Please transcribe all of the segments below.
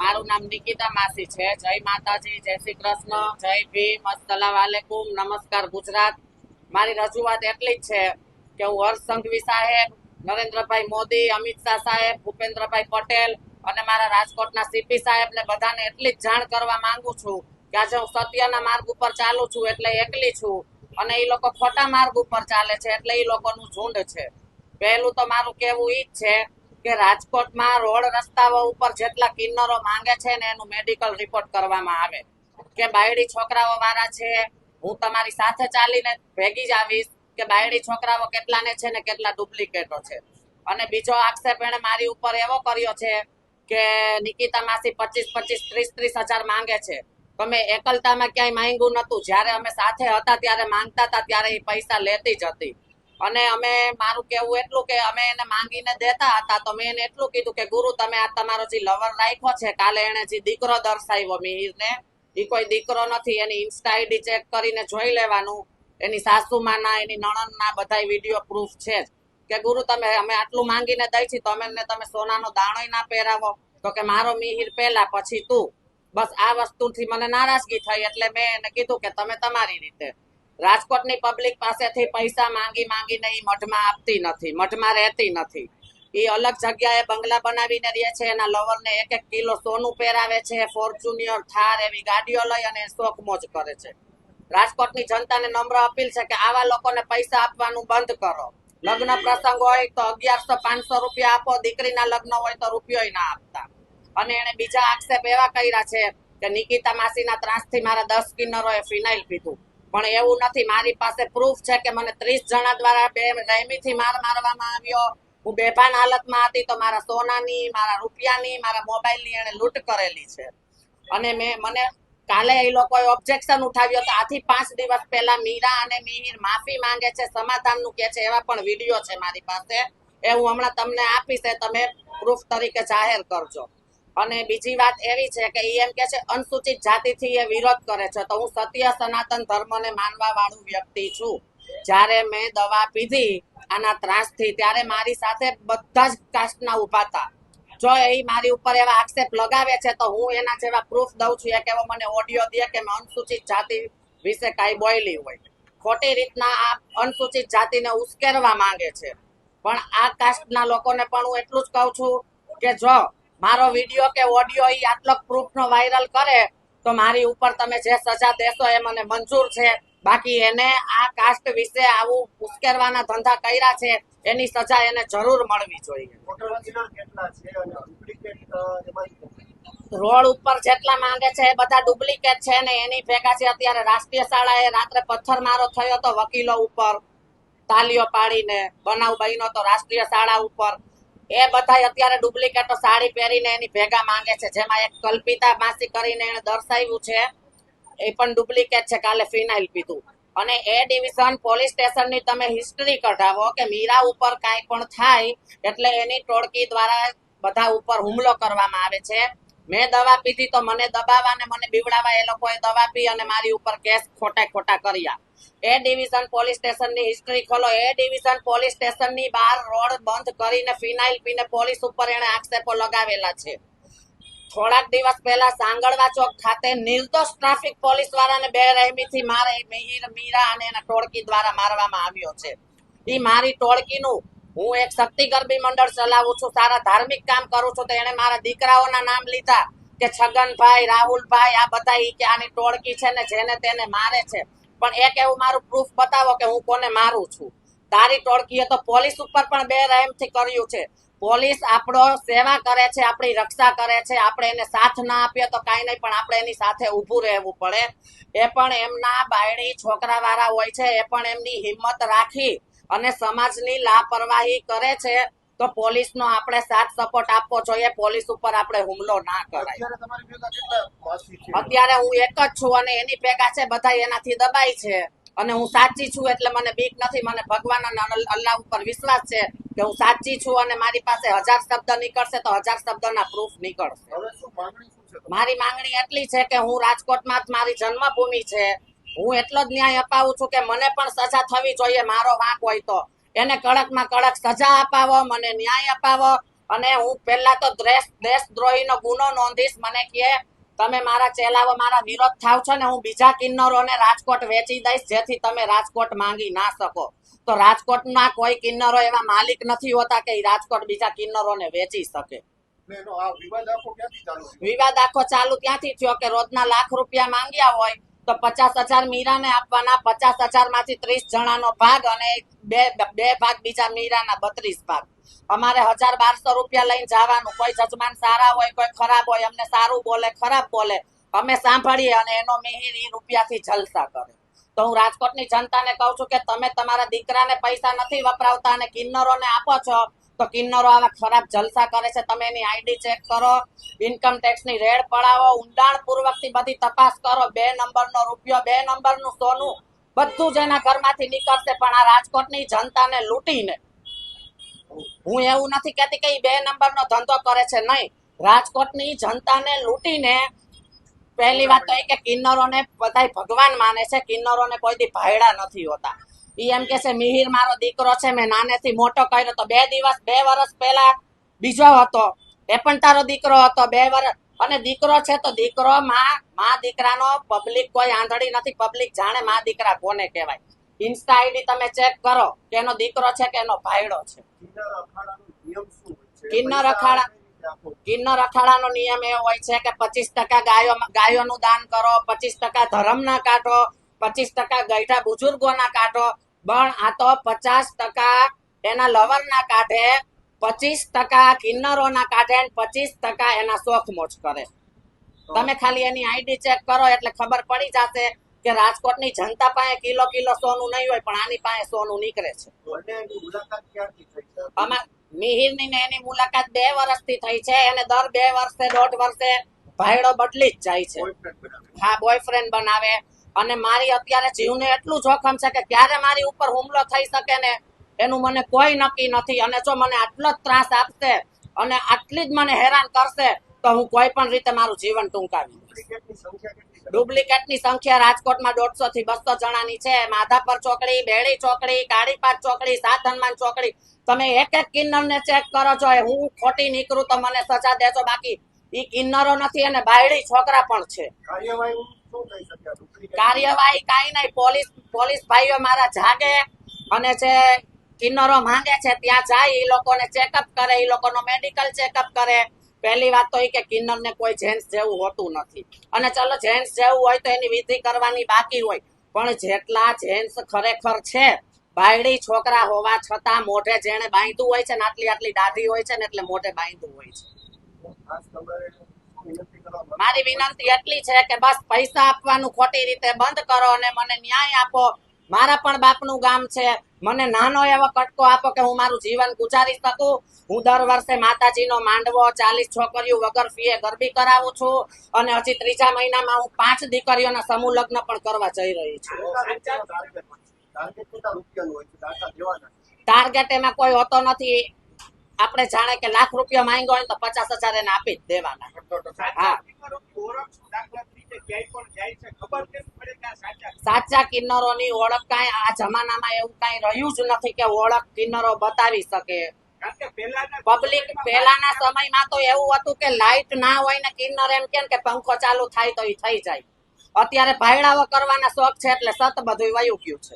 મારું નામ નિકિતા માસી છે। જય માતાજી, જય શ્રી કૃષ્ણ, જય ભીમ, અસ્સલામ વાલેકુમ, નમસ્કાર ગુજરાત। મારી રજૂઆત એટલી જ છે કે હું હર્ષ સંઘવી સાહેબ, નરેન્દ્રભાઈ મોદી, અમિત શાહ સાહેબ, ભૂપેન્દ્રભાઈ પટેલ અને મારા રાજકોટના સીપી સાહેબને બધાને એટલી જ જાણ કરવા માંગુ છું કે આજે હું સત્યના માર્ગ ઉપર ચાલું છું એટલે એકલી છું અને એ લોકો ખોટા માર્ગ ઉપર ચાલે છે એટલે એ લોકોનું ઝુંડ છે। પહેલું તો મારું કહેવું ઈ જ છે કે રાજકોટમાં રોડ રસ્તાઓ ઉપર જેટલા કિન્નરો માંગે છે ને એનું મેડિકલ રિપોર્ટ કરવામાં આવે કે બાયડી છોકરાઓ વાળા છે। હું તમારી સાથે ચાલીને ભેગી જ આવીશ કે બાયડી છોકરાઓ કેટલાને છે ને કેટલા ડુપ્લિકેટો છે। અને બીજો આક્ષેપ એને મારી ઉપર એવો કર્યો છે કે નિકિતા માસી 25-25, 30-30 હજાર માંગે છે। તમે એકલતામાં ક્યાંય માંગ્યું નતું, જયારે અમે સાથે હતા ત્યારે માંગતા હતા ત્યારે એ પૈસા લેતી જ હતી। અને અમે મારું કેવું એટલું કે અમે એને માંગીને દેતા હતા તો મેં એને એટલું કીધું કે ગુરુ તમે આ તમારો જે લવર રાખ્યો છે, કાલે એને જે દીકરો દર્શાવ્યો મિહિરને, એ કોઈ દીકરો નથી, એની ઇન્સ્ટા આઈડી ચેક કરીને જોઈ લેવાનું, એની સાસુમાના એની નણંદના બધા વિડીયો પ્રૂફ છે જ કે ગુરુ તમે અમે આટલું માંગીને દઈ છી તો તમે સોનાનો દાણોય ના પહેરાવો તો કે મારો મિહિર પહેલા પછી તું। બસ આ વસ્તુથી મને નારાજગી થઈ એટલે મેં એને કીધું કે તમે તમારી રીતે। રાજકોટની પબ્લિક પાસેથી પૈસા માંગીને એ મઢમાં આપતી નથી, મઢમાં રહેતી નથી। એ અલગ જગ્યાએ બંગલા બનાવીને રહે છે, એના લવરને 1-1 કિલો સોનું પહેરાવે છે, ફોર્ચ્યુનર, થાર એવી ગાડીઓ લઈ અને શોખ મોજ કરે છે। રાજકોટની જનતાને નમ્ર અપીલ છે કે આવા લોકોને પૈસા આપવાનું બંધ કરો। લગ્ન પ્રસંગ હોય તો 1100-500 રૂપિયા આપો, દીકરીના લગ્ન હોય તો રૂપિયો ના આપતા। અને એને બીજા આક્ષેપ એવા કર્યા છે કે નિકિતા માસીના ત્રાસથી મારા 10 કિન્નરોએ ફિનાઇલ પીધું, પણ એવું નથી। મારી પાસે પ્રૂફ છે કે મને 30 જણા દ્વારા રહેમીથી માર મારવામાં આવ્યો। હું બેભાન હાલતમાં હતી તો મારા સોનાની, મારા રૂપિયાની, મારા મોબાઈલની એને લૂંટ કરેલી છે। અને મને કાલે એ લોકોએ ઓબ્જેક્શન ઉઠાવ્યો તો આથી 5 દિવસ પહેલા મીરા અને મિહિર માફી માંગે છે, સમાધાનનું કે છે, એવા પણ વિડીયો છે મારી પાસે। એ હું હમણાં તમને આપીશ, તમે પ્રૂફ તરીકે જાહેર કરજો। અને બીજી વાત એવી છે કે એમ કે છે અનુસૂચિત જાતિથી એ વિરોધ કરે છે, તો હું સત્ય સનાતન ધર્મને માનવા વાળું વ્યક્તિ છું। જ્યારે મેં દવા પીધી આના ત્રાસથી ત્યારે મારી સાથે બધા જ કાસ્ટના ઉભા હતા। જો એ મારી ઉપર એવા આક્ષેપ લગાવે છે તો હું એના જેવા પ્રૂફ દઉં છું। એક એવો મને ઓડિયો દે કે મેં અનુસૂચિત જાતિ વિશે કાંઈ બોલી હોય, ખોટી રીતના આ અનુસૂચિત જાતિને ઉશ્કેરવા માંગે છે। પણ આ કાસ્ટના લોકોને પણ હું એટલું જ કહું છું કે જો મારો વિડીયો કે ઓડિયો એ આટલો પ્રૂફનો વાયરલ કરે તો મારી ઉપર તમે જે સજા દેશો એ મને મંજૂર છે। બાકી એને આ કાસ્ટ વિશે આવું ઉશ્કેરવાના ધંધા કર્યા છે એની સજા એને જરૂર મળવી જોઈએ। રોડ ઉપર જેટલા માંગે છે એ બધા ડુપ્લિકેટ છે ને એની ભેગા છે અત્યારે રાષ્ટ્રીય શાળાએ રાત્રે પથ્થરમારો થયો તો વકીલો ઉપર, તાલીઓ પાડીને બનાવ બન્યો તો રાષ્ટ્રીય શાળા ઉપર। એ બધા અત્યારે ડુપ્લિકેટો સાડી પહેરીને એની ભેગા માંગે છે, જેમાં એક કલ્પિતા માસી કરીને એને દર્શાવ્યું છે એ પણ ડુપ્લિકેટ છે, કાલે ફિનાઇલ પીધું। અને એ ડિવિઝન પોલીસ સ્ટેશનની તમે હિસ્ટ્રી કઢાવો કે મીરા ઉપર કાંઈ પણ થાય એટલે એની ટોળકી દ્વારા બધા ઉપર હુમલો કરવામાં આવે છે। મેં દવા પીધી તો મને દબાવવા ને મને બીવડાવવા એ લોકોએ દવા પી અને મારી ઉપર કેસ ખોટા કર્યા। એ ડિવિઝન પોલીસ સ્ટેશનની હિસ્ટ્રી ખોલો। એ ડિવિઝન પોલીસ સ્ટેશનની બહાર રોડ બંધ કરીને ફિનાઇલ પીને પોલીસ ઉપર એને આક્ષેપો લગાવેલા છે। થોડાક દિવસ પહેલા સાંગળવા ચોક ખાતે નિર્દોષ ટ્રાફિક પોલીસ વાળાને બેરહેમીથી મારે મિહિર, મીરા અને એના ટોળકી દ્વારા મારવામાં આવ્યો છે। એ મારી ટોળકીનું, હું એક શક્તિ ગરબી મંડળ ચલાવું છું, સારા ધાર્મિક કામ કરું છું, તો એને મારા દીકરાઓના નામ લીધા કે છગનભાઈ, રાહુલભાઈ, આ બધા કે આની ટોળકી છે ને જેને તેને મારે છે। પણ એક એવું મારું પ્રૂફ બતાવો કે હું કોને મારું છું। તારી ટોળકીએ તો પોલીસ ઉપર પણ બેરહેમથી કર્યું છે। પોલીસ આપણો સેવા કરે છે, આપણી રક્ષા કરે છે, આપણે એને સાથ ના આપીએ તો કાંઈ નહીં, પણ આપણે એની સાથે ઊભું રહેવું પડે। એ પણ એમના બાયડી છોકરા વાળા હોય છે, એ પણ એમની હિંમત રાખી અને સમાજની લાપરવાહી કરે છે તો પોલીસનો આપણે સાથ સપોર્ટ આપવો જોઈએ। પોલીસ ઉપર આપણે હુમલો ના કરાય। અત્યારે હું એક જ છું અને એની ભેગા છે બધા એનાથી દબાય છે અને હું સાચી છું એટલે મને બીક નથી। મને ભગવાન અને અલ્લાહ ઉપર વિશ્વાસ છે કે હું સાચી છું અને મારી પાસે 1000 શબ્દ નીકળશે તો 1000 શબ્દના પ્રૂફ નીકળશે। મારી માંગણી એટલી છે કે હું રાજકોટમાં મારી જન્મભૂમિ છે, હું એટલો જ ન્યાય અપાવું છું કે મને પણ સજા થવી જોઈએ, મારો વાંક હોય તો એને કડકમાં કડક સજા અપાવો, મને ન્યાય અપાવો અને હું પેલા તો દેશદ્રોહીનો ગુનો નોંધીશ. મને કે તમે મારા ચેલાઓ મારા વિરોધ થાવ છો ને, હું બીજા કિન્નરોને રાજકોટ વેચી દઈશ, જેથી તમે રાજકોટ માંગી ના શકો. તો રાજકોટના કોઈ કિન્નરો એવા માલિક નથી હોતા કે રાજકોટ બીજા કિન્નરોને વેચી શકે. વિવાદ આખો ચાલુ ત્યાંથી થયો કે રોજના લાખ રૂપિયા માંગ્યા હોય તો 50,000 મીરાને આપવાના, 50,000 માંથી 30 જણાનો ભાગ અને બે ભાગ બીજા મીરાના 32 ભાગ. અમારે 1,000-1,200 રૂપિયા લઈને જવાનું. કોઈ જજમાન સારા હોય, કોઈ ખરાબ હોય, અમને સારું બોલે ખરાબ બોલે અમે સાંભળીએ અને એનો મિહિર ઈ રૂપિયાથી જલસા કરે. તો હું રાજકોટની જનતાને કહું છું કે તમે તમારા દીકરાને પૈસા નથી વપરાવતા અને કિન્નરોને આપો છો, તો કિન્નરો આવા ખરાબ જલસા કરે છે. તમે એની આઈડી ચેક કરો, ઇન્કમ ટેક્સની રેડ પડાવો, ઊંડાણ પૂર્વકથી બધી તપાસ કરો. 2 નંબરનો રૂપિયો, 2 નંબરનું સોનું બધું જ એના ઘરમાંથી નીકળશે. પણ આ રાજકોટની જનતાને લૂંટીને, હું એવું નથી કહેતી કે 2 નંબરનો ધંધો કરે છે, નહીં. રાજકોટની જનતાને લૂંટીને પહેલી વાત તો એ કે કિન્નરોને બધા ભગવાન માને છે, કિન્નરોને કોઈ દી ભાયડા નથી હોતા. ઈ એમ કે છે મિહિર મારો દીકરો છે, મેં નાનેથી મોટો કર્યો. તો 2 વર્ષ પહેલા બીજો હતો, એ પણ તારો દીકરો હતો 2 વર્ષ. અને દીકરો છે તો દીકરો માં દીકરાનો પબ્લિક કોઈ આંધળી નથી. પબ્લિક જાણે માં દીકરા કોને કહેવાય. ઇન્સ્ટા આઈડી તમે ચેક કરો કે એનો દીકરો છે કે એનો ભાયડો છે. કિન્નર અખાડાનો નિયમ એવો હોય છે કે 25% ગાયોનું દાન કરો, 25% ધર્મના કાઢો, 25% ગઈઢા બુજુર્ગોના કાઢો. પણ આ તો 50% એના લવરના કાઢે, 25% કિન્નરોના કાઢે, 25% એના શોખ મોજ કરે. તમે ખાલી એની આઈડી ચેક કરો એટલે ખબર પડી જશે કે રાજકોટની જનતા પાસે કિલો સોનું નહીં હોય, પણ આની પાસે સોનું નીકળે છે. મિહિરની ને એની મુલાકાત 2 વર્ષથી થઈ છે. એને દર 2 વર્ષે 1.5 વર્ષે ભાયડો બદલી જ જાય છે. હા, બોયફ્રેન્ડ બનાવે. અને મારી અત્યારે જીવને એટલું જોખમ છે કે ક્યારે મારી ઉપર હુમલો થઈ શકે ને એનું મને કોઈ નક્કી નથી. અને જો મને આટલો જ ત્રાસ આપશે અને આટલી જ મને હેરાન કરશે તો હું કોઈ પણ રીતે મારું જીવન ટૂંકાવી દઈશ. ડુપ્લિકેટની સંખ્યા રાજકોટમાં 150 થી 200 જણાની છે. માધાપર ચોકડી, બેડી ચોકડી, કાળીપાટ ચોકડી, સાત હનુમાન ચોકડી. તમે એક કિન્નરને ચેક કરો છો. હું ખોટી નીકળું તો મને સજા દેજો, બાકી ઈ કિન્નરો નથી અને બાયડી છોકરા પણ છે. કાર્યવાહી કાઈ નહીં. પોલીસ ભાઈઓ મારા જાગે અને જે કિન્નરો માંગે છે ત્યાં જાય, એ લોકોને ચેકઅપ કરે, એ લોકોનો મેડિકલ ચેકઅપ કરે. પહેલી વાત તો એ કે કિન્નરને કોઈ જેન્ટ્સ જેવું હોતું નથી. અને ચલો જેન્ટ્સ જેવું હોય તો એની વિધિ કરવાની બાકી હોય, પણ જેટલા જેન્ટ્સ ખરેખર છે બાયડી છોકરા હોવા છતાં મોઢે જેણે બાંધ્યું હોય છે ને, આટલી દાઢી હોય છે ને એટલે મોઢે બાંધ્યું હોય છે. મારી વિનંતી એટલી છે કે બસ પૈસા આપવાનું ખોટી રીતે બંધ કરો અને મને ન્યાય આપો. મારા પણ બાપનું ગામ છે. મને નાનો એવો કટકો આપો કે હું મારું જીવન ગુજારી શકું. હું દર વર્ષે માતાજીનો માંડવો 40 છોકરીઓ વગર ફીએ ગરબી કરાવું છું. અને હજી 3જા મહિનામાં હું 5 દીકરીઓના સમૂહ લગ્ન પણ કરવા જઈ રહી છું. ટાર્ગેટ એમાં કોઈ હોતો નથી. આપણે જાણે કે લાખ રૂપિયા માંગ્યો હોય તો 50,000 એને આપી જ દેવાના. હા, સાચા કિન્નરોની ઓળખ કાંઈ આ જમાનામાં એવું કાંઈ રહ્યું જ નથી કે ઓળખ કિન્નરો બતાવી શકે. પબ્લિક પહેલાના સમયમાં તો એવું હતું કે લાઈટ ના હોય ને કિન્નર એમ કે પંખો ચાલુ થાય તો એ થઈ જાય. અત્યારે ભાયડાઓ કરવાના શોખ છે એટલે સત બધું વયું ગયું છે.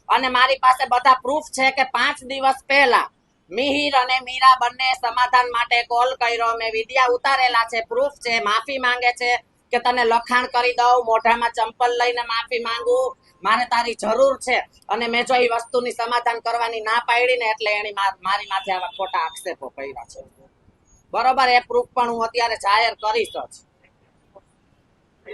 અને મારી પાસે બધા પ્રૂફ છે કે 5 દિવસ પહેલા મિહિર અને મીરા બંને સમાધાન માટે કોલ કર્યો. મેં વિડિયા ઉતારેલા છે, પ્રૂફ છે. માફી માંગે છે કે તને લખાણ કરી દઉં, મોઢામાં ચંપલ લઈને માફી માંગુ, મારે તારી જરૂર છે. અને મેં જો એ વસ્તુની સમાધાન કરવાની ના પાડી ને એટલે એની મારી માથે આવા ખોટા આક્ષેપો કર્યા છે. બરોબર, એ પ્રૂફ પણ હું અત્યારે જાહેર કરીશ જ.